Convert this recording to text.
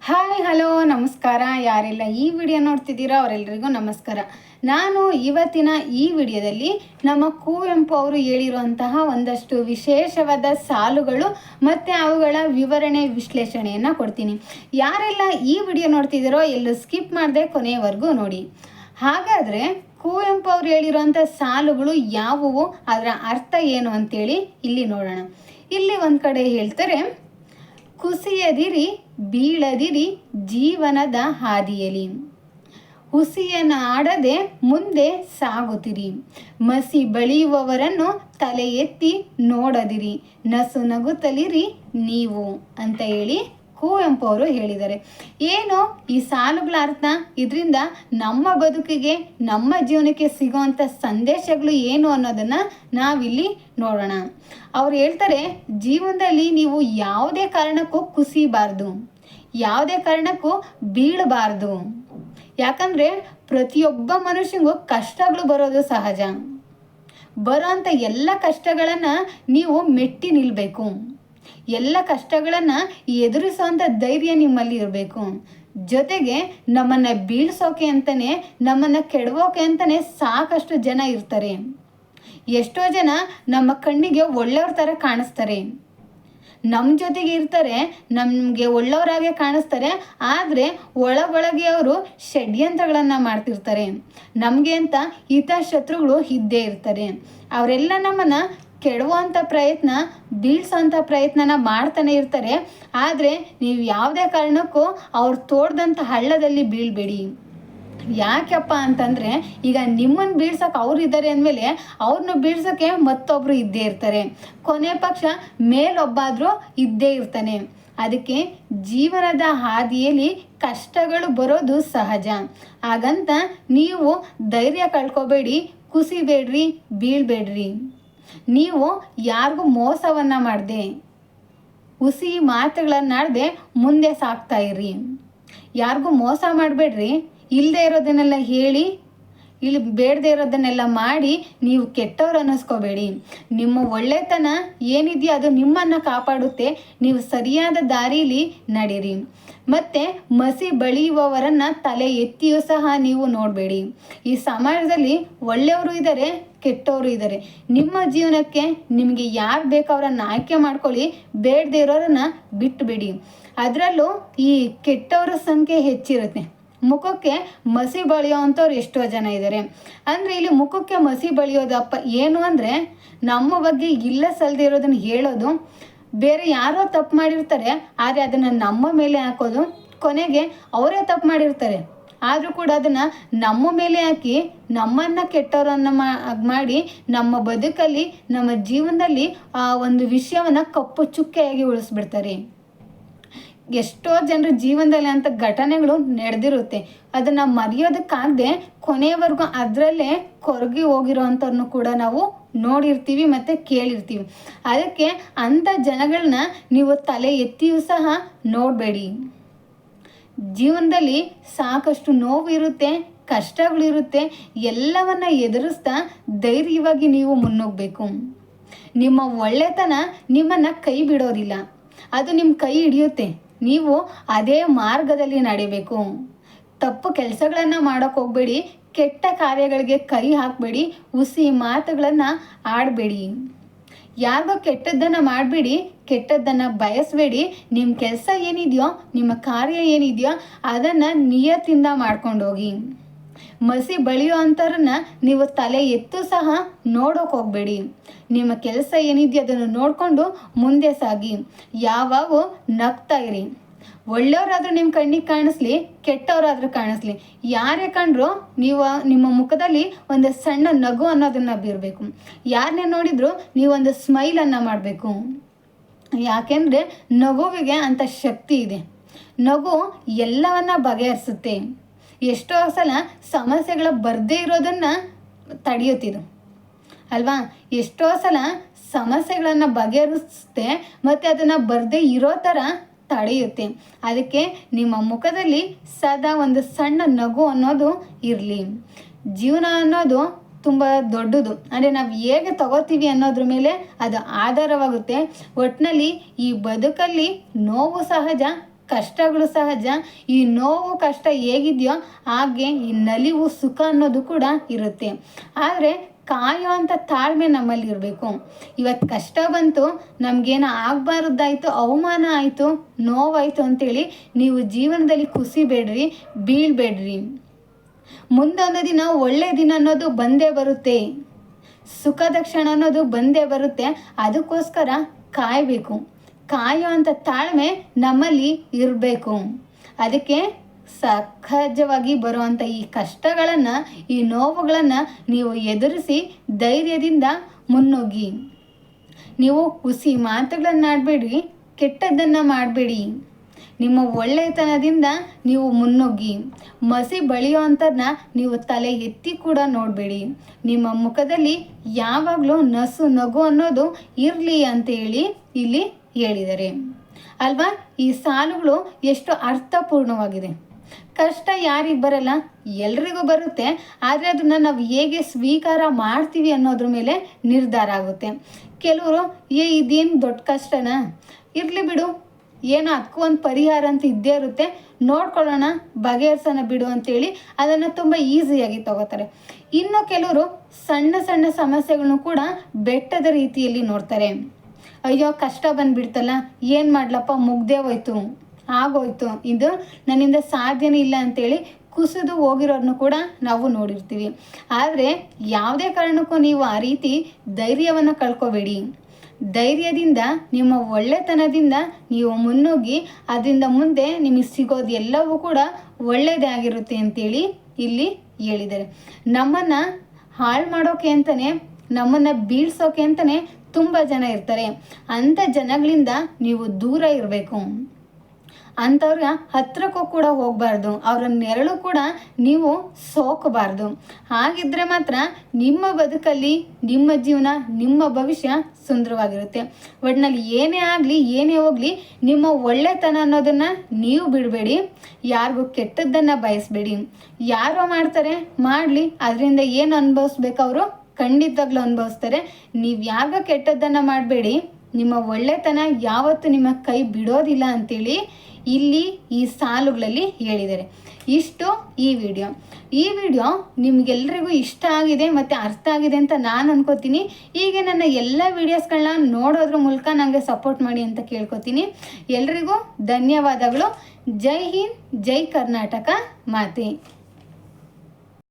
Hi hello ನಮಸ್ಕಾರ. ಯಾರೆಲ್ಲ ಈ ವಿಡಿಯೋ ನೋಡ್ತಿದ್ದೀರಾ ಅವರೆಲ್ಲರಿಗೂ ನಮಸ್ಕಾರ. ನಾನು ಇವತ್ತಿನ ಈ ವಿಡಿಯೋದಲ್ಲಿ ನಮ್ಮ ಕುವೆಂಪು ಅವರು ಹೇಳಿರುವಂತಹ ಒಂದಷ್ಟು ವಿಶೇಷವಾದ ಸಾಲುಗಳು ಮತ್ತು ಅವುಗಳ ವಿವರಣೆ ವಿಶ್ಲೇಷಣೆಯನ್ನು ಕೊಡ್ತೀನಿ. ಯಾರೆಲ್ಲ ಈ ವಿಡಿಯೋ ನೋಡ್ತಿದ್ದೀರೋ ಎಲ್ಲೂ ಸ್ಕಿಪ್ ಮಾಡದೆ ಕೊನೆಯವರೆಗೂ ನೋಡಿ. ಹಾಗಾದರೆ ಕುವೆಂಪು ಅವರು ಹೇಳಿರುವಂಥ ಸಾಲುಗಳು ಯಾವುವು, ಅದರ ಅರ್ಥ ಏನು ಅಂತೇಳಿ ಇಲ್ಲಿ ನೋಡೋಣ. ಇಲ್ಲಿ ಒಂದು ಕಡೆ ಹೇಳ್ತಾರೆ, ಕುಸಿಯದಿರಿ ಬೀಳದಿರಿ ಜೀವನದ ಹಾದಿಯಲಿ, ಹುಸಿಯನ್ನಾಡದೆ ಮುಂದೆ ಸಾಗುತ್ತಿರಿ, ಮಸಿ ಬಳಿಯುವವರನ್ನು ತಲೆ ಎತ್ತಿ ನೋಡದಿರಿ, ನಸು ನಗುತ್ತಲಿರಿ ನೀವು ಅಂತ ಹೇಳಿ ಕುವೆಂಪು ಅವರು ಹೇಳಿದ್ದಾರೆ. ಏನು ಈ ಸಾಲುಗಳ ಅರ್ಥ, ಇದರಿಂದ ನಮ್ಮ ಬದುಕಿಗೆ ನಮ್ಮ ಜೀವನಕ್ಕೆ ಸಿಗುವಂಥ ಸಂದೇಶಗಳು ಏನು ಅನ್ನೋದನ್ನು ನಾವಿಲ್ಲಿ ನೋಡೋಣ. ಅವ್ರು ಹೇಳ್ತಾರೆ, ಜೀವನದಲ್ಲಿ ನೀವು ಯಾವುದೇ ಕಾರಣಕ್ಕೂ ಕುಸಿಬಾರ್ದು, ಯಾವುದೇ ಕಾರಣಕ್ಕೂ ಬೀಳಬಾರ್ದು. ಯಾಕಂದರೆ ಪ್ರತಿಯೊಬ್ಬ ಮನುಷ್ಯನಿಗೂ ಕಷ್ಟಗಳು ಬರೋದು ಸಹಜ. ಬರೋಂಥ ಎಲ್ಲ ಕಷ್ಟಗಳನ್ನು ನೀವು ಮೆಟ್ಟಿ ನಿಲ್ಲಬೇಕು. ಎಲ್ಲ ಕಷ್ಟಗಳನ್ನು ಎದುರಿಸುವಂಥ ಧೈರ್ಯ ನಿಮ್ಮಲ್ಲಿ ಇರಬೇಕು. ಜೊತೆಗೆ ನಮ್ಮನ್ನು ಬೀಳ್ಸೋಕೆ ಅಂತಲೇ, ನಮ್ಮನ್ನು ಕೆಡವೋಕೆ ಅಂತಲೇ ಸಾಕಷ್ಟು ಜನ ಇರ್ತಾರೆ. ಎಷ್ಟೋ ಜನ ನಮ್ಮ ಕಣ್ಣಿಗೆ ಒಳ್ಳೆಯವ್ರ ಥರ ಕಾಣಿಸ್ತಾರೆ, ನಮ್ಮ ಜೊತೆಗೆ ಇರ್ತಾರೆ, ನಮಗೆ ಒಳ್ಳೆಯವರಾಗೆ ಕಾಣಿಸ್ತಾರೆ. ಆದರೆ ಒಳಗೊಳಗೆ ಅವರು ಷಡ್ಯಂತ್ರಗಳನ್ನು ಮಾಡ್ತಿರ್ತಾರೆ. ನಮಗೆ ಅಂತ ಹಿತಶತ್ರುಗಳು ಇದ್ದೇ ಇರ್ತಾರೆ. ಅವರೆಲ್ಲ ನಮ್ಮನ್ನು ಕೆಡುವಂಥ ಪ್ರಯತ್ನ, ಬೀಳ್ಸೋಂಥ ಪ್ರಯತ್ನನ ಮಾಡ್ತಾನೆ ಇರ್ತಾರೆ. ಆದರೆ ನೀವು ಯಾವುದೇ ಕಾರಣಕ್ಕೂ ಅವ್ರು ತೋಡ್ದಂಥ ಹಳ್ಳದಲ್ಲಿ ಬೀಳಬೇಡಿ. ಯಾಕಪ್ಪ ಅಂತಂದರೆ, ಈಗ ನಿಮ್ಮನ್ನು ಬೀಳ್ಸೋಕೆ ಅವ್ರು ಇದ್ದಾರೆ ಅಂದಮೇಲೆ ಅವ್ರನ್ನ ಬೀಳ್ಸೋಕ್ಕೆ ಮತ್ತೊಬ್ಬರು ಇದ್ದೇ ಇರ್ತಾರೆ. ಕೊನೆ ಪಕ್ಷ ಮೇಲೊಬ್ಬಾದರೂ ಇದ್ದೇ ಇರ್ತಾನೆ. ಅದಕ್ಕೆ ಜೀವನದ ಹಾದಿಯಲ್ಲಿ ಕಷ್ಟಗಳು ಬರೋದು ಸಹಜ. ಹಾಗಂತ ನೀವು ಧೈರ್ಯ ಕಳ್ಕೊಬೇಡಿ, ಕುಸಿಬೇಡ್ರಿ, ಬೀಳ್ಬೇಡ್ರಿ. ನೀವು ಯಾರಿಗೂ ಮೋಸವನ್ನು ಮಾಡದೆ, ಹುಸಿ ಮಾತುಗಳನ್ನಾಡದೆ ಮುಂದೆ ಸಾಗ್ತಾ ಇರ್ರಿ. ಯಾರಿಗೂ ಮೋಸ ಮಾಡಬೇಡ್ರಿ. ಇಲ್ಲದೆ ಇರೋದನ್ನೆಲ್ಲ ಹೇಳಿ, ಇಲ್ಲಿ ಬೇಡದೇ ಇರೋದನ್ನೆಲ್ಲ ಮಾಡಿ ನೀವು ಕೆಟ್ಟವ್ರು ಅನ್ನಿಸ್ಕೋಬೇಡಿ. ನಿಮ್ಮ ಒಳ್ಳೆತನ ಏನಿದೆಯೋ ಅದು ನಿಮ್ಮನ್ನು ಕಾಪಾಡುತ್ತೆ. ನೀವು ಸರಿಯಾದ ದಾರೀಲಿ ನಡೀರಿ. ಮತ್ತು ಮಸಿ ಬಳಿಯುವವರನ್ನು ತಲೆ ಎತ್ತಿಯೂ ಸಹ ನೀವು ನೋಡಬೇಡಿ. ಈ ಸಮಾಜದಲ್ಲಿ ಒಳ್ಳೆಯವರು ಇದ್ದಾರೆ, ಕೆಟ್ಟವರು ಇದ್ದಾರೆ. ನಿಮ್ಮ ಜೀವನಕ್ಕೆ ನಿಮಗೆ ಯಾರು ಬೇಕೋ ಅವರನ್ನು ಆಯ್ಕೆ ಮಾಡ್ಕೊಳ್ಳಿ, ಬೇಡದೇ ಇರೋರನ್ನು ಬಿಟ್ಟುಬಿಡಿ. ಅದರಲ್ಲೂ ಈ ಕೆಟ್ಟವರ ಸಂಖ್ಯೆ ಹೆಚ್ಚಿರುತ್ತೆ. ಮುಖಕ್ಕೆ ಮಸಿ ಬಳಿಯೋವಂಥವ್ರು ಎಷ್ಟೋ ಜನ ಇದ್ದಾರೆ. ಅಂದರೆ ಇಲ್ಲಿ ಮುಖಕ್ಕೆ ಮಸಿ ಬಳಿಯೋದಪ್ಪ ಏನು ಅಂದರೆ, ನಮ್ಮ ಬಗ್ಗೆ ಇಲ್ಲ ಸಲ್ಲದೆ ಇರೋದನ್ನು ಹೇಳೋದು. ಬೇರೆ ಯಾರೋ ತಪ್ಪು ಮಾಡಿರ್ತಾರೆ, ಆದರೆ ಅದನ್ನು ನಮ್ಮ ಮೇಲೆ ಹಾಕೋದು. ಕೊನೆಗೆ ಅವರೇ ತಪ್ಪು ಮಾಡಿರ್ತಾರೆ, ಆದರೂ ಕೂಡ ಅದನ್ನು ನಮ್ಮ ಮೇಲೆ ಹಾಕಿ ನಮ್ಮನ್ನು ಕೆಟ್ಟವರನ್ನು ಮಾಡಿ ನಮ್ಮ ಬದುಕಲ್ಲಿ, ನಮ್ಮ ಜೀವನದಲ್ಲಿ ಆ ಒಂದು ವಿಷಯವನ್ನು ಕಪ್ಪು ಚುಕ್ಕೆಯಾಗಿ ಉಳಿಸ್ಬಿಡ್ತಾರೆ. ಎಷ್ಟೋ ಜನರ ಜೀವನದಲ್ಲಿ ಅಂಥ ಘಟನೆಗಳು ನಡೆದಿರುತ್ತೆ. ಅದನ್ನು ಮರೆಯೋದಕ್ಕಾಗದೆ ಕೊನೆಯವರೆಗೂ ಅದರಲ್ಲೇ ಕೊರಗಿ ಹೋಗಿರೋವಂಥವ್ರನ್ನು ಕೂಡ ನಾವು ನೋಡಿರ್ತೀವಿ ಮತ್ತು ಕೇಳಿರ್ತೀವಿ. ಅದಕ್ಕೆ ಅಂಥ ಜನಗಳನ್ನ ನೀವು ತಲೆ ಎತ್ತಿಯೂ ಸಹ ನೋಡಬೇಡಿ. ಜೀವನದಲ್ಲಿ ಸಾಕಷ್ಟು ನೋವು ಇರುತ್ತೆ, ಕಷ್ಟಗಳಿರುತ್ತೆ. ಎಲ್ಲವನ್ನು ಎದುರಿಸ್ತಾ ಧೈರ್ಯವಾಗಿ ನೀವು ಮುನ್ನುಗ್ಗಬೇಕು. ನಿಮ್ಮ ಒಳ್ಳೆತನ ನಿಮ್ಮನ್ನು ಕೈ ಬಿಡೋದಿಲ್ಲ, ಅದು ನಿಮ್ಮ ಕೈ ಹಿಡಿಯುತ್ತೆ. ನೀವು ಅದೇ ಮಾರ್ಗದಲ್ಲಿ ನಡಿಬೇಕು. ತಪ್ಪು ಕೆಲಸಗಳನ್ನು ಮಾಡೋಕ್ಕೆ ಹೋಗಬೇಡಿ, ಕೆಟ್ಟ ಕಾರ್ಯಗಳಿಗೆ ಕೈ ಹಾಕಬೇಡಿ, ಹುಸಿ ಮಾತುಗಳನ್ನು ಆಡಬೇಡಿ. ಯಾರಿಗೋ ಕೆಟ್ಟದ್ದನ್ನು ಮಾಡಬೇಡಿ, ಕೆಟ್ಟದ್ದನ್ನು ಬಯಸಬೇಡಿ. ನಿಮ್ಮ ಕೆಲಸ ಏನಿದೆಯೋ, ನಿಮ್ಮ ಕಾರ್ಯ ಏನಿದೆಯೋ ಅದನ್ನು ನಿಯತ್ತಿಂದ ಮಾಡ್ಕೊಂಡೋಗಿ. ಮಸಿ ಬಳಿಯೋ ಅಂಥವ್ರನ್ನ ನೀವು ತಲೆ ಎತ್ತು ಸಹ ನೋಡೋಕೆ ಹೋಗಬೇಡಿ. ನಿಮ್ಮ ಕೆಲಸ ಏನಿದೆಯೋ ಅದನ್ನು ನೋಡಿಕೊಂಡು ಮುಂದೆ ಸಾಗಿ. ಯಾವಾಗೂ ನಗ್ತಾ ಇರಿ. ಒಳ್ಳೆಯವರಾದರೂ ನಿಮ್ಮ ಕಣ್ಣಿಗೆ ಕಾಣಿಸ್ಲಿ, ಕೆಟ್ಟವರಾದರೂ ಕಾಣಿಸ್ಲಿ, ಯಾರೇ ಕಂಡ್ರೂ ನೀವು ನಿಮ್ಮ ಮುಖದಲ್ಲಿ ಒಂದು ಸಣ್ಣ ನಗು ಅನ್ನೋದನ್ನು ಬೀರಬೇಕು. ಯಾರನ್ನೇ ನೋಡಿದರೂ ನೀವೊಂದು ಸ್ಮೈಲನ್ನು ಮಾಡಬೇಕು. ಯಾಕೆಂದರೆ ನಗುವಿಗೆ ಅಂಥ ಶಕ್ತಿ ಇದೆ. ನಗು ಎಲ್ಲವನ್ನ ಬಗೆಹರಿಸುತ್ತೆ. ಎಷ್ಟೋ ಸಲ ಸಮಸ್ಯೆಗಳ ಬರದೇ ಇರೋದನ್ನು ತಡೆಯುತ್ತಿದ್ದು ಅಲ್ವಾ? ಎಷ್ಟೋ ಸಲ ಸಮಸ್ಯೆಗಳನ್ನು ಬಗೆಹರಿಸುತ್ತೆ ಮತ್ತು ಅದನ್ನು ಬರದೇ ಇರೋ ಥರ ತಡೆಯುತ್ತೆ. ಅದಕ್ಕೆ ನಿಮ್ಮ ಮುಖದಲ್ಲಿ ಸದಾ ಒಂದು ಸಣ್ಣ ನಗು ಅನ್ನೋದು ಇರಲಿ. ಜೀವನ ಅನ್ನೋದು ತುಂಬ ದೊಡ್ಡದು. ಅಂದರೆ ನಾವು ಹೇಗೆ ತಗೋತೀವಿ ಅನ್ನೋದ್ರ ಮೇಲೆ ಅದು ಆಧಾರವಾಗುತ್ತೆ. ಒಟ್ಟಿನಲ್ಲಿ ಈ ಬದುಕಲ್ಲಿ ನೋವು ಸಹಜ, ಕಷ್ಟಗಳು ಸಹಜ. ಈ ನೋವು ಕಷ್ಟ ಹೇಗಿದೆಯೋ ಹಾಗೆ ಈ ನಲಿವು ಸುಖ ಅನ್ನೋದು ಕೂಡ ಇರುತ್ತೆ. ಆದರೆ ಕಾಯೋ ಅಂಥ ತಾಳ್ಮೆ ನಮ್ಮಲ್ಲಿ ಇರಬೇಕು. ಇವತ್ತು ಕಷ್ಟ ಬಂತು, ನಮಗೇನೋ ಆಗಬಾರ್ದಾಯ್ತು, ಅವಮಾನ ಆಯಿತು, ನೋವಾಯಿತು ಅಂತೇಳಿ ನೀವು ಜೀವನದಲ್ಲಿ ಕುಸಿಬೇಡ್ರಿ, ಬೀಳ್ಬೇಡ್ರಿ. ಮುಂದೊಂದು ದಿನ ಒಳ್ಳೆಯ ದಿನ ಅನ್ನೋದು ಬಂದೇ ಬರುತ್ತೆ, ಸುಖದ ಕ್ಷಣ ಅನ್ನೋದು ಬಂದೇ ಬರುತ್ತೆ. ಅದಕ್ಕೋಸ್ಕರ ಕಾಯಬೇಕು. ಕಾಯೋ ಅಂಥ ತಾಳ್ಮೆ ನಮ್ಮಲ್ಲಿ ಇರಬೇಕು. ಅದಕ್ಕೆ ಸಹಜವಾಗಿ ಬರುವಂಥ ಈ ಕಷ್ಟಗಳನ್ನು, ಈ ನೋವುಗಳನ್ನು ನೀವು ಎದುರಿಸಿ ಧೈರ್ಯದಿಂದ ಮುನ್ನುಗ್ಗಿ. ನೀವು ಹುಸಿ ಮಾತುಗಳನ್ನಾಡಬೇಡಿ, ಕೆಟ್ಟದ್ದನ್ನು ಮಾಡಬೇಡಿ. ನಿಮ್ಮ ಒಳ್ಳೆಯತನದಿಂದ ನೀವು ಮುನ್ನುಗ್ಗಿ. ಮಸಿ ಬಳಿಯೋವಂಥದ್ದನ್ನ ನೀವು ತಲೆ ಎತ್ತಿ ಕೂಡ ನೋಡಬೇಡಿ. ನಿಮ್ಮ ಮುಖದಲ್ಲಿ ಯಾವಾಗಲೂ ನಗು ಅನ್ನೋದು ಇರಲಿ ಅಂತೇಳಿ ಇಲ್ಲಿ ಹೇಳಿದ್ದಾರೆ ಅಲ್ವಾ. ಈ ಸಾಲುಗಳು ಎಷ್ಟು ಅರ್ಥಪೂರ್ಣವಾಗಿದೆ. ಕಷ್ಟ ಯಾರಿಗೆ ಬರಲ್ಲ, ಎಲ್ರಿಗೂ ಬರುತ್ತೆ. ಆದರೆ ಅದನ್ನು ನಾವು ಹೇಗೆ ಸ್ವೀಕಾರ ಮಾಡ್ತೀವಿ ಅನ್ನೋದ್ರ ಮೇಲೆ ನಿರ್ಧಾರ ಆಗುತ್ತೆ. ಕೆಲವರು ಇದೇನು ದೊಡ್ಡ ಕಷ್ಟನಾ, ಇರಲಿ ಬಿಡು, ಏನೋ ಅದಕ್ಕೂ ಒಂದು ಪರಿಹಾರ ಅಂತ ಇದ್ದೇ ಇರುತ್ತೆ, ನೋಡ್ಕೊಳ್ಳೋಣ, ಬಗೆಹರಿಸೋಣ ಬಿಡು ಅಂತೇಳಿ ಅದನ್ನು ತುಂಬ ಈಸಿಯಾಗಿ ತಗೋತಾರೆ. ಇನ್ನು ಕೆಲವರು ಸಣ್ಣ ಸಣ್ಣ ಸಮಸ್ಯೆಗಳನ್ನು ಕೂಡ ಬೆಟ್ಟದ ರೀತಿಯಲ್ಲಿ ನೋಡ್ತಾರೆ. ಅಯ್ಯೋ ಕಷ್ಟ ಬಂದುಬಿಡ್ತಲ್ಲ, ಏನು ಮಾಡ್ಲಪ್ಪ, ಮುಗ್ದೇ ಹೋಯ್ತು, ಆಗೋಯ್ತು, ಇದು ನನ್ನಿಂದ ಸಾಧ್ಯನೇ ಇಲ್ಲ ಅಂತೇಳಿ ಕುಸಿದು ಹೋಗಿರೋರನ್ನು ಕೂಡ ನಾವು ನೋಡಿರ್ತೀವಿ. ಆದರೆ ಯಾವುದೇ ಕಾರಣಕ್ಕೂ ನೀವು ಆ ರೀತಿ ಧೈರ್ಯವನ್ನು ಕಳ್ಕೊಬೇಡಿ. ಧೈರ್ಯದಿಂದ, ನಿಮ್ಮ ಒಳ್ಳೆತನದಿಂದ ನೀವು ಮುನ್ನುಗ್ಗಿ ಅದರಿಂದ ಮುಂದೆ ನಿಮಗೆ ಸಿಗೋದು ಎಲ್ಲವೂ ಕೂಡ ಒಳ್ಳೆಯದೇ ಆಗಿರುತ್ತೆ ಅಂತೇಳಿ ಇಲ್ಲಿ ಹೇಳಿದ್ದಾರೆ. ನಮ್ಮನ್ನು ಹಾಳು ಮಾಡೋಕೆ ಅಂತಲೇ, ನಮ್ಮನ್ನು ಬೀಳ್ಸೋಕೆ ಅಂತಲೇ ತುಂಬ ಜನ ಇರ್ತಾರೆ. ಅಂಥ ಜನಗಳಿಂದ ನೀವು ದೂರ ಇರಬೇಕು. ಅಂಥವ್ರ ಹತ್ರಕ್ಕೂ ಕೂಡ ಹೋಗಬಾರ್ದು, ಅವರ ನೆರಳು ಕೂಡ ನೀವು ಸೋಕಬಾರ್ದು. ಹಾಗಿದ್ರೆ ಮಾತ್ರ ನಿಮ್ಮ ಬದುಕಲ್ಲಿ ನಿಮ್ಮ ಜೀವನ, ನಿಮ್ಮ ಭವಿಷ್ಯ ಸುಂದರವಾಗಿರುತ್ತೆ. ಒಟ್ಟಿನಲ್ಲಿ ಏನೇ ಆಗಲಿ, ಏನೇ ಹೋಗಲಿ, ನಿಮ್ಮ ಒಳ್ಳೆತನ ಅನ್ನೋದನ್ನು ನೀವು ಬಿಡಬೇಡಿ. ಯಾರಿಗೂ ಕೆಟ್ಟದ್ದನ್ನು ಬಯಸಬೇಡಿ. ಯಾರೋ ಮಾಡ್ತಾರೆ, ಮಾಡಲಿ, ಅದರಿಂದ ಏನು ಅನುಭವಿಸ್ಬೇಕು ಅವರು ಖಂಡಿತವಾಗ್ಲೂ ಅನುಭವಿಸ್ತಾರೆ. ನೀವು ಯಾರಿಗೂ ಕೆಟ್ಟದ್ದನ್ನು ಮಾಡಬೇಡಿ. ನಿಮ್ಮ ಒಳ್ಳೆತನ ಯಾವತ್ತೂ ನಿಮ್ಮ ಕೈ ಬಿಡೋದಿಲ್ಲ ಅಂತೇಳಿ ಇಲ್ಲಿ ಈ ಸಾಲುಗಳಲ್ಲಿ ಹೇಳಿದ್ದಾರೆ. ಇಷ್ಟು ಈ ವಿಡಿಯೋ ನಿಮಗೆಲ್ರಿಗೂ ಇಷ್ಟ ಆಗಿದೆ ಮತ್ತು ಅರ್ಥ ಆಗಿದೆ ಅಂತ ನಾನು ಅನ್ಕೋತೀನಿ. ಹೀಗೆ ನನ್ನ ಎಲ್ಲ ವೀಡಿಯೋಸ್ಗಳನ್ನ ನೋಡೋದ್ರ ಮೂಲಕ ನನಗೆ ಸಪೋರ್ಟ್ ಮಾಡಿ ಅಂತ ಕೇಳ್ಕೊತೀನಿ. ಎಲ್ರಿಗೂ ಧನ್ಯವಾದಗಳು. ಜೈ ಹಿಂದ್, ಜೈ ಕರ್ನಾಟಕ ಮಾತೆ.